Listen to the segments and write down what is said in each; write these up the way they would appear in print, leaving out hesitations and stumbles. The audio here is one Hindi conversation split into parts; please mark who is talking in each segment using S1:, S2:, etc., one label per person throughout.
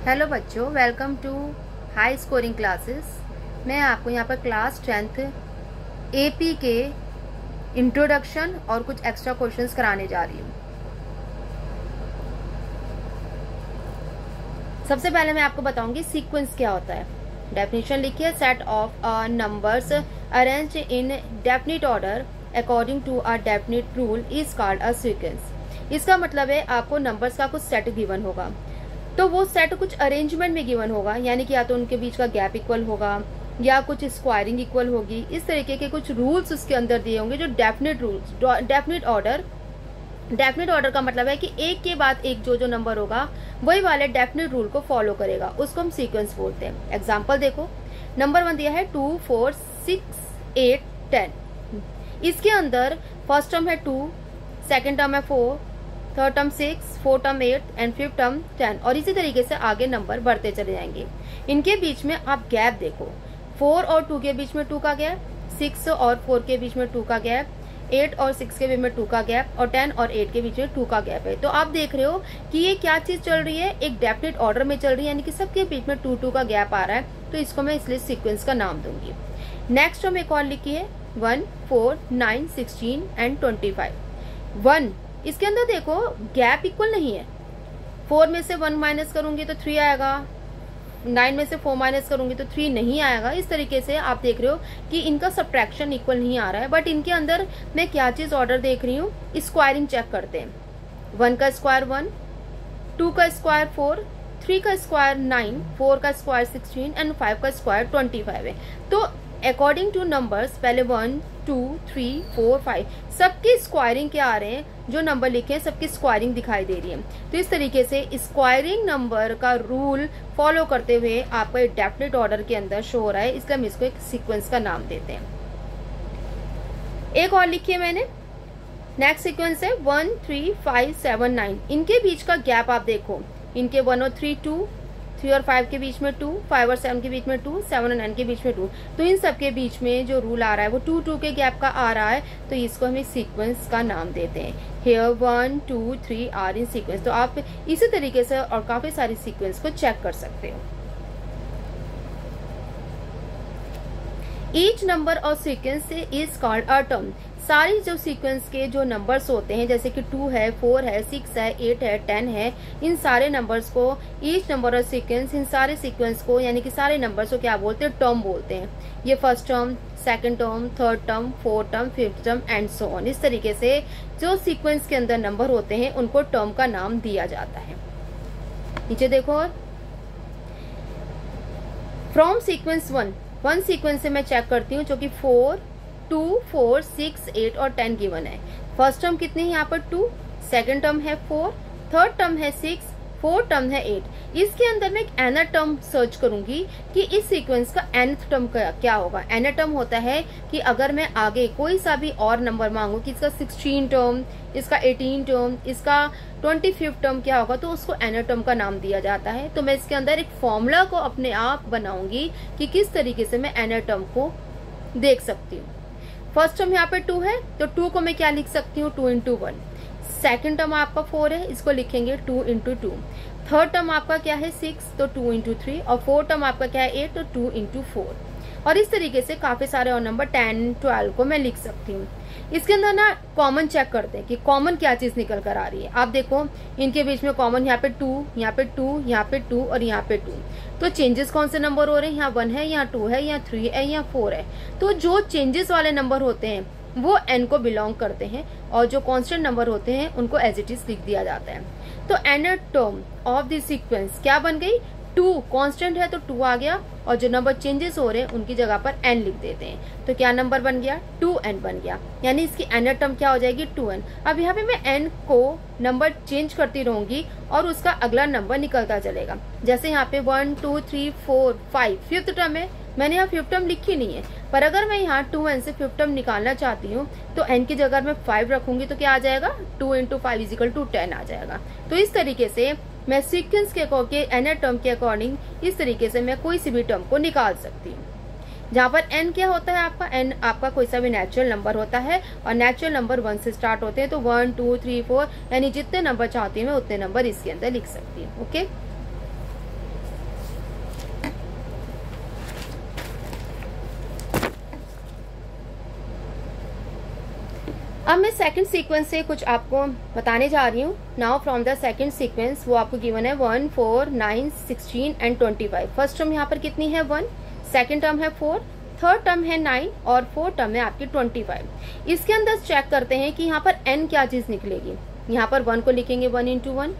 S1: हेलो बच्चों, welcome to high scoring classes. मैं आपको यहाँ पर क्लास 10th एपी के इंट्रोडक्शन और कुछ एक्स्ट्रा क्वेश्चंस कराने जा रही हूँ। सबसे पहले मैं आपको बताऊंगी सीक्वेंस क्या होता है। डेफिनेशन लिखिए, set of numbers arranged in definite order according to a definite rule is called a sequence. इसका मतलब है आपको नंबर्स का कुछ सेट गिवन होगा, तो वो सेट कुछ अरेंजमेंट में गिवन होगा, यानी कि या तो उनके बीच का गैप इक्वल होगा या कुछ स्क्वायरिंग इक्वल होगी। इस तरीके के कुछ रूल्स उसके अंदर दिए होंगे जो डेफिनेट रूल्स, डेफिनेट ऑर्डर का मतलब है कि एक के बाद एक जो नंबर होगा वही वाले डेफिनेट रूल को फॉलो करेगा, उसको हम सीक्वेंस बोलते हैं। एग्जाम्पल देखो, नंबर 1 दिया है 2, 4, 6, 8, 10। इसके अंदर फर्स्ट टर्म है 2, सेकेंड टर्म है 4, third term 6, fourth term 8 and fifth term 10, और इसी तरीके से आगे नंबर बढ़ते चले जाएंगे। इनके बीच में आप गैप देखो, 4 और 2 के बीच में 2 का गैप, 6 और 4 के बीच में 2 का गैप, 8 और 6 के बीच में 2 का गैप, और 10 और 8 के बीच में 2 का गैप है। तो आप देख रहे हो कि ये क्या चीज चल रही है, एक डेफिनेट ऑर्डर में चल रही है, यानी कि सबके बीच में 2 का गैप आ रहा है। तो इसको मैं इसलिए सीक्वेंस का नाम दूंगी। नेक्स्ट हम एक और लिखी है 1, 4, 9, 16 एंड 25। 1 इसके अंदर देखो गैप इक्वल नहीं है। 4 में से 1 माइनस करूंगी तो 3 आएगा, 9 में से 4 माइनस करूंगी तो 3 नहीं आएगा। इस तरीके से आप देख रहे हो कि इनका सब्ट्रैक्शन इक्वल नहीं आ रहा है। बट इनके अंदर मैं क्या चीज ऑर्डर देख रही हूँ, स्क्वायरिंग चेक करते हैं। 1 का स्क्वायर 1, 2 का स्क्वायर 4, 3 का स्क्वायर 9, 4 का स्क्वायर 16 एंड 5 का स्क्वायर 25 है। तो अकॉर्डिंग टू नंबर्स पहले 1, 2, 3, 4, 5 सबकी स्क्वायरिंग क्या आ रहे हैं, जो नंबर लिखे हैं सबकी स्क्वायरिंग दिखाई दे रही है। तो इस तरीके से स्क्वायरिंग नंबर का रूल फॉलो करते हुए आपको एक डेफिनेट ऑर्डर के अंदर शो हो रहा है, इसलिए हम इसको एक सीक्वेंस का नाम देते हैं। एक और लिखिए मैंने, नेक्स्ट सीक्वेंस है 1, 3, 5, 7, 9। इनके बीच का गैप आप देखो, इनके 1 और 3 2, 3 और 5 के बीच में 2, 5 और 7 के बीच में 2, 7 और 9 के बीच में 2। तो इन सब के बीच में जो रूल आ रहा है वो 2 के गैप का आ रहा है, तो इसको हम सीक्वेंस का नाम देते हैं। Here 1, 2, 3 are in sequence. तो आप इसी तरीके से और काफी सारी सीक्वेंस को चेक कर सकते हो। ईच नंबर और sequence is called a term. सारी जो सीक्वेंस के जो नंबर्स होते हैं, जैसे कि 2 है, 4 है, 6 है, 8 है, 10 है, इन सारे नंबर्स को, ईच नंबर और सीक्वेंस, इन सारे सीक्वेंस को यानी कि सारे नंबर्स को क्या बोलते हैं, टर्म बोलते हैं। ये first term, second term, third term, fourth term, fifth term and so on. इस तरीके से जो सीक्वेंस के अंदर नंबर होते हैं उनको टर्म का नाम दिया जाता है। नीचे देखो, फ्रॉम सीक्वेंस 1 सीक्वेंस से मैं चेक करती हूँ, जो कि 4, 2, 4, 6, 8 और 10 गिवन है। फर्स्ट टर्म कितनी है यहाँ पर 2, सेकंड टर्म है 4, थर्ड टर्म है 6, फोर्थ टर्म है 8। इसके अंदर मैं एक एनर टर्म सर्च करूंगी कि इस सीक्वेंस का nth टर्म क्या होगा। एनर टर्म होता है कि अगर मैं आगे कोई सा भी और नंबर मांगू कि इसका 16 टर्म, इसका 18 टर्म, इसका 25 टर्म क्या होगा, तो उसको एनर टर्म का नाम दिया जाता है। तो मैं इसके अंदर एक फॉर्मूला को अपने आप बनाऊंगी कि किस तरीके से मैं एनर टर्म को देख सकती हूँ। फर्स्ट टर्म यहाँ पे 2 है, तो 2 को मैं क्या लिख सकती हूँ, 2 into 1। सेकेंड टर्म आपका 4 है, इसको लिखेंगे 2 into 2। थर्ड टर्म आपका क्या है 6, तो 2 into 3, और फोर्थ टर्म आपका क्या है 8, तो 2 into 4। और इस तरीके से काफी सारे और नंबर 10, 12 को मैं लिख सकती हूँ। इसके अंदर ना कॉमन चेक करते हैं कि कॉमन क्या चीज निकल कर आ रही है। आप देखो इनके बीच में कॉमन यहाँ पे 2, यहाँ पे 2, यहाँ पे 2 और यहाँ पे 2। तो चेंजेस कौन से नंबर हो रहे हैं, यहाँ 1 है, यहाँ 2 है, यहाँ 3 है, यहाँ 4 है। तो जो चेंजेस वाले नंबर होते हैं वो n को बिलोंग करते हैं, और जो कांस्टेंट नंबर होते हैं उनको एज इट इज लिख दिया जाता है। तो एनर टर्म ऑफ दिस सीक्वेंस क्या बन गई, 2 कांस्टेंट है तो 2 आ गया, और जो नंबर चेंजेस हो रहे हैं उनकी जगह पर n लिख देते हैं। तो क्या नंबर बन गया, 2n बन गया, यानी इसकी एनर टर्म क्या हो जाएगी, 2n। अब यहाँ पे मैं n को नंबर चेंज करती रहूंगी और उसका अगला नंबर निकलता चलेगा। जैसे यहाँ पे 1, 2, 3, 4, 5 फिफ्थ टर्म है, मैंने यहाँ फिफ्थ टर्म लिखी नहीं है, पर अगर मैं यहाँ 2n से फिफ्थ टर्म निकालना चाहती हूँ तो n की जगह मैं 5 रखूंगी, तो क्या आ जाएगा, 2 into 5 = 10 आ जाएगा। तो इस तरीके से मैं सीक्वेंस के एनर टर्म के अकॉर्डिंग इस तरीके से मैं कोई सी भी टर्म को निकाल सकती हूँ। जहाँ पर n क्या होता है आपका, n आपका कोई सा भी नेचुरल नंबर होता है, और नेचुरल नंबर 1 से स्टार्ट होते हैं। तो 1, 2, 3, 4 यानी जितने नंबर चाहती हूँ मैं उतने नंबर इसके अंदर लिख सकती हूँ। ओके, अब मैं सेकंड सीक्वेंस से कुछ आपको बताने जा रही हूँ। Now from the second sequence, वो आपको गिवन है 1, 4, 9, 16 एंड 25। फर्स्ट टर्म यहाँ पर कितनी है 1, सेकंड टर्म है 4, थर्ड टर्म है 9 और फोर्थ टर्म है आपकी 25। इसके अंदर चेक करते हैं कि यहाँ पर n क्या चीज निकलेगी। यहाँ पर 1 को लिखेंगे 1 इंटू 1,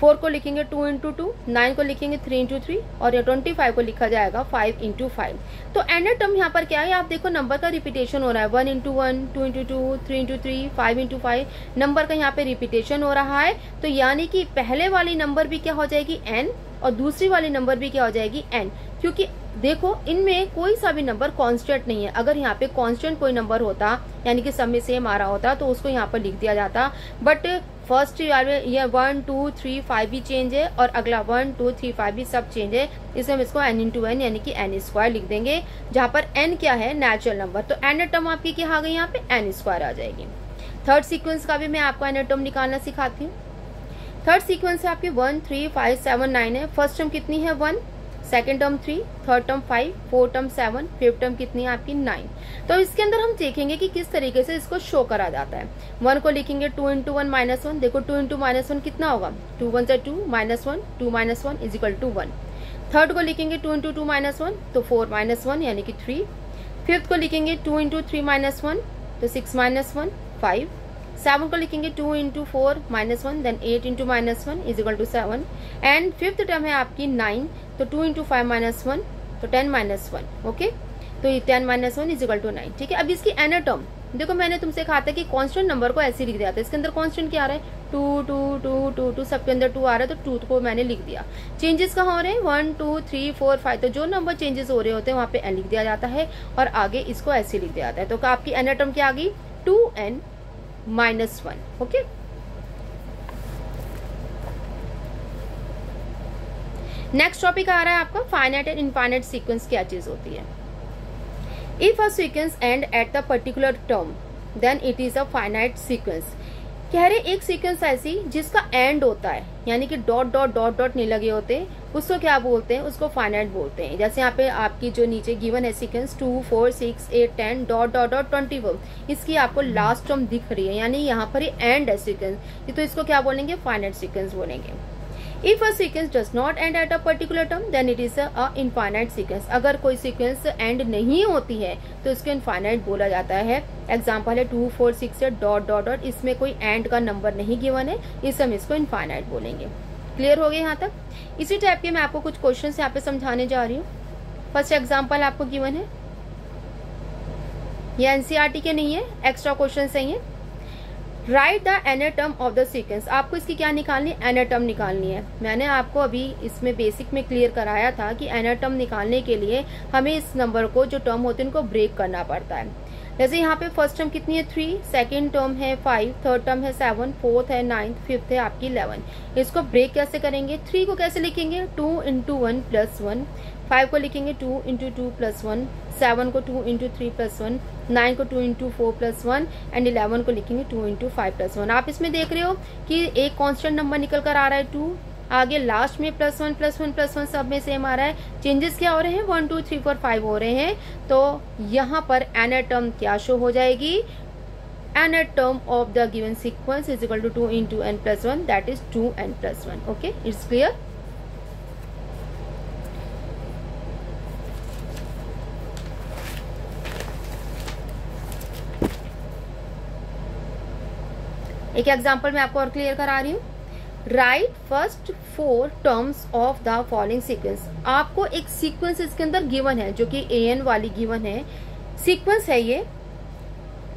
S1: 4 को लिखेंगे 2 इंटू 2, 9 को लिखेंगे 3 इंटू 3 और ये 25 को लिखा जाएगा 5 इंटू 5। तो एंड टर्म यहाँ पर क्या है, आप देखो नंबर का रिपीटेशन हो रहा है 1 into 1, 2 into 2, 3 into 3, 5 into 5, number का यहाँ पे रिपीटेशन हो रहा है। तो यानी कि पहले वाली नंबर भी क्या हो जाएगी n और दूसरी वाली नंबर भी क्या हो जाएगी n, क्योंकि देखो इनमें कोई सा भी नंबर कांस्टेंट नहीं है। अगर यहाँ पे कांस्टेंट कोई नंबर होता यानी कि सब में सेम आ रहा होता तो उसको यहाँ पर लिख दिया जाता, बट फर्स्ट ये 1, 2, 3, 5 भी चेंज है और अगला 1, 2, 3, 5 भी सब चेंज है, इसलिए हम इसको n इंटू एन यानी कि n स्क्वायर लिख देंगे, जहाँ पर n क्या है नेचुरल नंबर। तो एन टर्म आपकी क्या आ गई, यहाँ पे n स्क्वायर आ जाएगी। थर्ड सीक्वेंस का भी मैं आपको एन टर्म निकालना सिखाती हूँ। थर्ड सीक्वेंस है आपकी 1, 3, 5, 7, 9 है। फर्स्ट टर्म कितनी है 1, second term 3, third term 5, fourth term 7, fifth term कितनी है आपकी 9। तो इसके अंदर हम देखेंगे कि किस तरीके से इसको शो करा जाता है। 1 को लिखेंगे 2 इंटू 1 माइनस 1, देखो 2 इंटू माइनस 1 कितना होगा, 2 1 से 2 minus 1, 2 minus 1 is equal to 1। Third को लिखेंगे 2 इंटू 2 माइनस 1 तो 4 माइनस 1 यानी कि 3। फिफ्थ को लिखेंगे 2 इंटू 3 माइनस 1 तो 6 माइनस 1 5। 7 को लिखेंगे 2 into 4 minus 1 then 8 into minus 1 is equal to 7। And fifth term है आपकी 9 तो 2 इंटू 5 माइनस 1 तो 10 माइनस 1। ओके, तो ये 10 माइनस 1 इज इक्वल टू 9। ठीक है, अब इसकी एनर टर्म देखो, मैंने तुमसे कहा था कि कांस्टेंट नंबर को ऐसे लिख दिया था। इसके अंदर कांस्टेंट क्या आ रहा है 2 2 2 2 2, सबके अंदर 2 आ रहा है तो 2 को मैंने लिख दिया। चेंजेस कहाँ हो रहे हैं 1 2 3 4 5, तो जो नंबर चेंजेस हो रहे होते हैं वहाँ पे n लिख दिया जाता है और आगे इसको ऐसे लिख दिया जाता है। तो आपकी एनर टर्म क्या आ गई 2n minus 1। Okay, next topic आ रहा है आपका फाइनाइट एंड इनफाइनाइट सीक्वेंस क्या चीज होती है। If a sequence end at the particular term then it is a finite sequence. कह रहे एक सीक्वेंस ऐसी जिसका एंड होता है यानी कि डॉट डॉट डॉट डॉट नहीं लगे होते, उसको क्या बोलते हैं, उसको फाइनाइट बोलते हैं। जैसे यहाँ पे आपकी जो नीचे गिवन है सीक्वेंस 2 4 6 8 10 डॉट डॉट डॉट 21, इसकी आपको लास्ट टर्म दिख रही है यानी यहाँ पर एंड है सीक्वेंस, तो इसको क्या बोलेंगे फाइनाइट सीक्वेंस बोलेंगे। If a sequence does not end at a particular term, then it is a infinite sequence. अगर कोई सीक्वेंस एंड नहीं होती है तो इसको इनफाइनाइट बोला जाता है। एग्जाम्पल है 2 4 6 8 डॉट डॉट डॉट, इसमें कोई एंड का नंबर नहीं गिवन है, इस हम इसको इनफाइनाइट बोलेंगे। क्लियर हो गया यहाँ तक। इसी टाइप के मैं आपको कुछ क्वेश्चन यहाँ पे समझाने जा रही हूँ। फर्स्ट एग्जाम्पल आपको गिवन है, ये एनसीईआरटी के नहीं है, एक्स्ट्रा क्वेश्चन है ये। Write the nth term of the sequence. आपको इसकी क्या निकालनी है, एनर टर्म निकालनी है। मैंने आपको अभी इसमें बेसिक में क्लियर कराया था कि एनर टर्म निकालने के लिए हमें इस नंबर को जो टर्म होते हैं उनको ब्रेक करना पड़ता है। जैसे यहाँ पे फर्स्ट टर्म कितनी है 3, सेकेंड टर्म है 5, थर्ड टर्म है 7, फोर्थ है 9, फिफ्थ है आपकी 11। इसको ब्रेक कैसे करेंगे, 3 को कैसे लिखेंगे 2 इंटू 1 प्लस 1, 5 को लिखेंगे 2 इंटू 2 प्लस 1, 7 को 2 इंटू 3 प्लस 1, 9 को 2 इंटू 4 प्लस 1 एंड 11 को लिखेंगे 2 इंटू 5 प्लस 1। आप इसमें देख रहे हो कि एक कांस्टेंट नंबर निकल कर आ रहा है 2, आगे लास्ट में प्लस 1 प्लस 1 प्लस 1 सब में सेम आ रहा है। चेंजेस क्या हो रहे हैं 1 2 3 4 5 हो रहे हैं। तो यहाँ पर एनर टर्म क्या शो हो जाएगी, nth term of the given sequence is equal to 2 into n plus 1 that is 2n plus 1। Okay, it's clear. एक एग्जाम्पल मैं आपको और क्लियर करा रही हूँ। Write first 4 terms of the following sequence. आपको एक सीक्वेंस इसके अंदर गिवन है जो कि an वाली गिवन है, सीक्वेंस है ये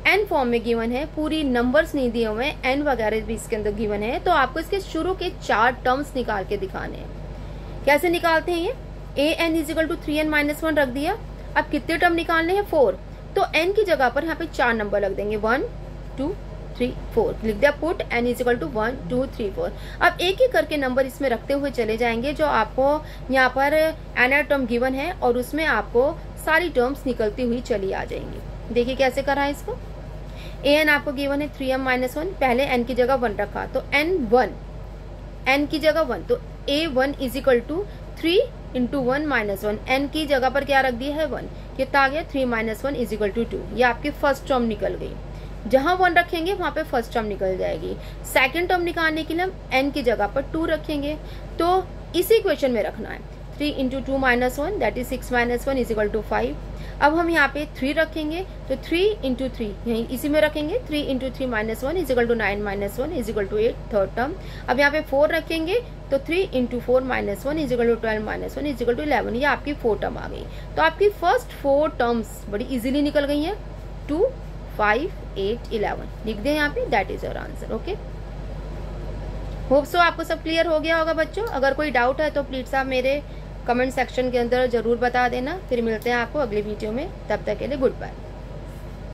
S1: n फॉर्म में गिवन है, पूरी नंबर्स नहीं दिए हुए हैं, n वगैरह भी इसके अंदर गिवन है। तो आपको इसके शुरू के 4 टर्म्स निकाल के दिखाने हैं। कैसे निकालते हैं ये, an is equal to 3n minus 1 रख दिया। अब कितने टर्म निकालने हैं 4, तो n की जगह पर यहाँ पे 4 नंबर रख देंगे 1 2 3 4, लिख दिया put n is equal to 1 2 3 4। अब एक एक करके नंबर इसमें रखते हुए चले जाएंगे जो आपको यहाँ पर एनर टर्म गिवन है और उसमें आपको सारी टर्म्स निकलती हुई चली आ जाएंगी। देखिए कैसे करा है इसको। an आपको गिवन है 3m माइनस 1, पहले n की जगह 1 रखा तो n की जगह 1, तो a1 is equal to 3 into 1 minus 1, n की जगह पर क्या रख दिया है 1, कितना आ गया 3 माइनस 1 इज इक्वल टू 2। ये आपकी फर्स्ट टर्म निकल गई। जहाँ 1 रखेंगे वहाँ पे फर्स्ट टर्म निकल जाएगी। सेकंड टर्म निकालने के लिए हम n की जगह पर 2 रखेंगे, तो इसी इक्वेशन में रखना है। 3 into 2 minus 1 that is 6 minus 1 is equal to 5। अब हम यहाँ पे 3 रखेंगे, तो 3 इंटू 3 यहीं इसी में रखेंगे। 3 into 3 minus 1 is equal to 9 minus 1 is equal to 8 third term. अब यहाँ पे 4 रखेंगे, तो 3 into 4 minus 1 is equal to 12 minus 1 is equal to 11। ये आपकी 4 टर्म आ गई। तो आपकी फर्स्ट 4 टर्म्स बड़ी इजीली निकल गई हैं। 2, 5, 8, 11 लिख दें यहाँ पे, that is your answer. Okay, hope so आपको सब क्लियर हो गया होगा बच्चों। अगर कोई डाउट है तो प्लीज आप मेरे कमेंट सेक्शन के अंदर जरूर बता देना। फिर मिलते हैं आपको अगली वीडियो में, तब तक के लिए गुड बाय।